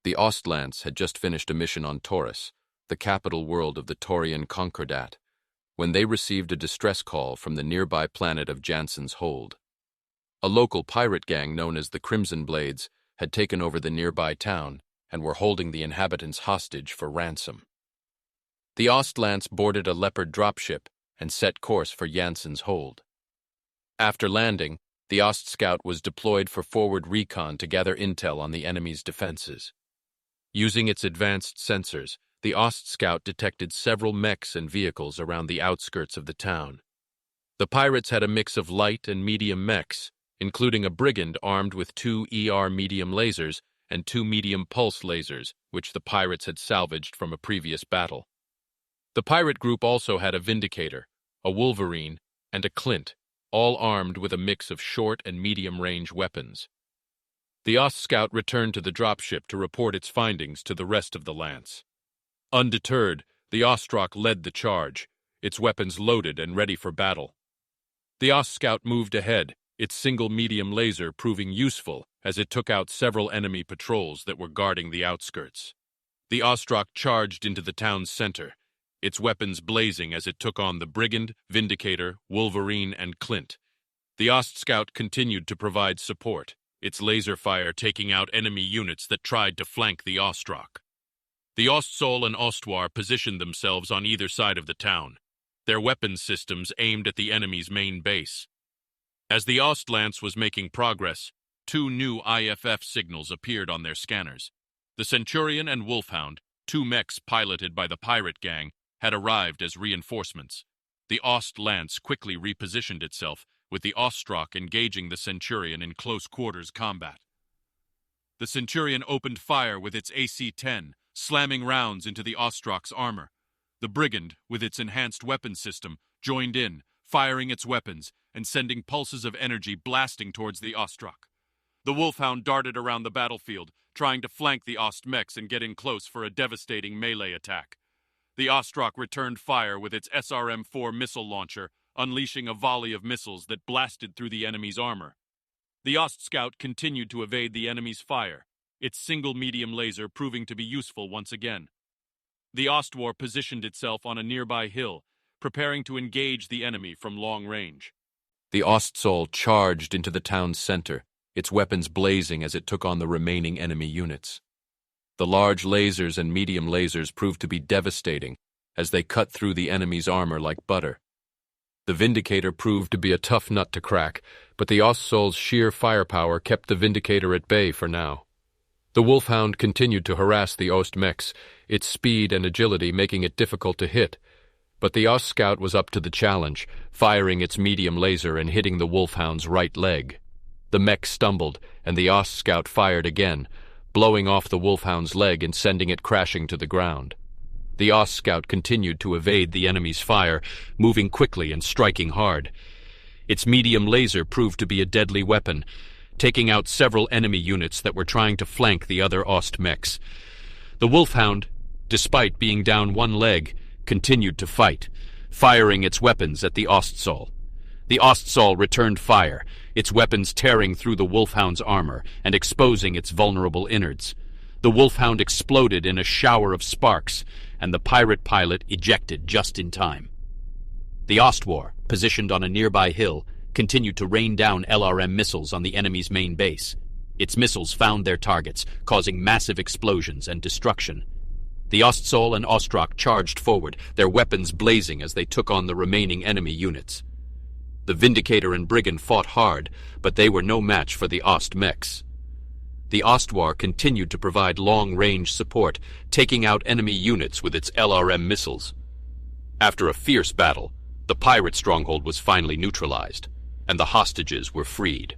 The Osts had just finished a mission on Taurus, the capital world of the Taurian Concordat, when they received a distress call from the nearby planet of Jansen's Hold. A local pirate gang known as the Crimson Blades had taken over the nearby town and were holding the inhabitants hostage for ransom. The Osts boarded a Leopard dropship and set course for Jansen's Hold. After landing, the Ost scout was deployed for forward recon to gather intel on the enemy's defenses. Using its advanced sensors, the Ost scout detected several mechs and vehicles around the outskirts of the town. The pirates had a mix of light and medium mechs, including a brigand armed with 2 ER medium lasers and 2 medium pulse lasers, which the pirates had salvaged from a previous battle. The pirate group also had a Vindicator, a Wolverine, and a Clint, all armed with a mix of short and medium-range weapons. The Ost scout returned to the dropship to report its findings to the rest of the lance. Undeterred, the Ostrock led the charge, its weapons loaded and ready for battle. The Ost scout moved ahead, its single medium laser proving useful as it took out several enemy patrols that were guarding the outskirts. The Ostrock charged into the town's center, its weapons blazing as it took on the Brigand, Vindicator, Wolverine, and Clint. The Ost scout continued to provide support, its laser fire taking out enemy units that tried to flank the Ostrock. The Ostsol and Ostwar positioned themselves on either side of the town, their weapons systems aimed at the enemy's main base. As the Ostlance was making progress, 2 new IFF signals appeared on their scanners. The Centurion and Wolfhound, 2 mechs piloted by the pirate gang, had arrived as reinforcements. The Ost-Lance quickly repositioned itself, with the Ostrock engaging the Centurion in close-quarters combat. The Centurion opened fire with its AC-10, slamming rounds into the Ostrock's armor. The Brigand, with its enhanced weapon system, joined in, firing its weapons and sending pulses of energy blasting towards the Ostrock. The Wolfhound darted around the battlefield, trying to flank the Ost mechs and get in close for a devastating melee attack. The Ostrock returned fire with its SRM-4 missile launcher, unleashing a volley of missiles that blasted through the enemy's armor. The Ost scout continued to evade the enemy's fire, its single medium laser proving to be useful once again. The Ostwar positioned itself on a nearby hill, preparing to engage the enemy from long range. The Ostsol charged into the town's center, its weapons blazing as it took on the remaining enemy units. The large lasers and medium lasers proved to be devastating as they cut through the enemy's armor like butter. The Vindicator proved to be a tough nut to crack, but the Ostsol's sheer firepower kept the Vindicator at bay for now. The Wolfhound continued to harass the Ost mechs, its speed and agility making it difficult to hit, but the Ost scout was up to the challenge, firing its medium laser and hitting the Wolfhound's right leg. The mech stumbled, and the Ost scout fired again, blowing off the Wolfhound's leg and sending it crashing to the ground. The Ost scout continued to evade the enemy's fire, moving quickly and striking hard. Its medium laser proved to be a deadly weapon, taking out several enemy units that were trying to flank the other Ost mechs. The Wolfhound, despite being down one leg, continued to fight, firing its weapons at the Ostsol. The Ostsol returned fire, its weapons tearing through the Wolfhound's armor and exposing its vulnerable innards. The Wolfhound exploded in a shower of sparks, and the pirate pilot ejected just in time. The Ostwar, positioned on a nearby hill, continued to rain down LRM missiles on the enemy's main base. Its missiles found their targets, causing massive explosions and destruction. The Ostsol and Ostrock charged forward, their weapons blazing as they took on the remaining enemy units. The Vindicator and Brigand fought hard, but they were no match for the Ost mechs. The Ostwar continued to provide long-range support, taking out enemy units with its LRM missiles. After a fierce battle, the pirate stronghold was finally neutralized, and the hostages were freed.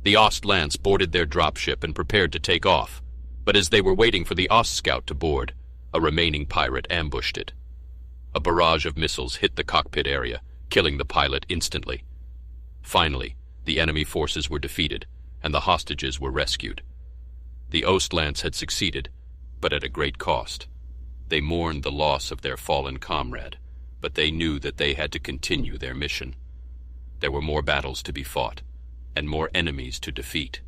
The Ost-Lance boarded their dropship and prepared to take off, but as they were waiting for the Ost scout to board, a remaining pirate ambushed it. A barrage of missiles hit the cockpit area, killing the pilot instantly. Finally, the enemy forces were defeated, and the hostages were rescued. The Ost-Lance had succeeded, but at a great cost. They mourned the loss of their fallen comrade, but they knew that they had to continue their mission. There were more battles to be fought, and more enemies to defeat.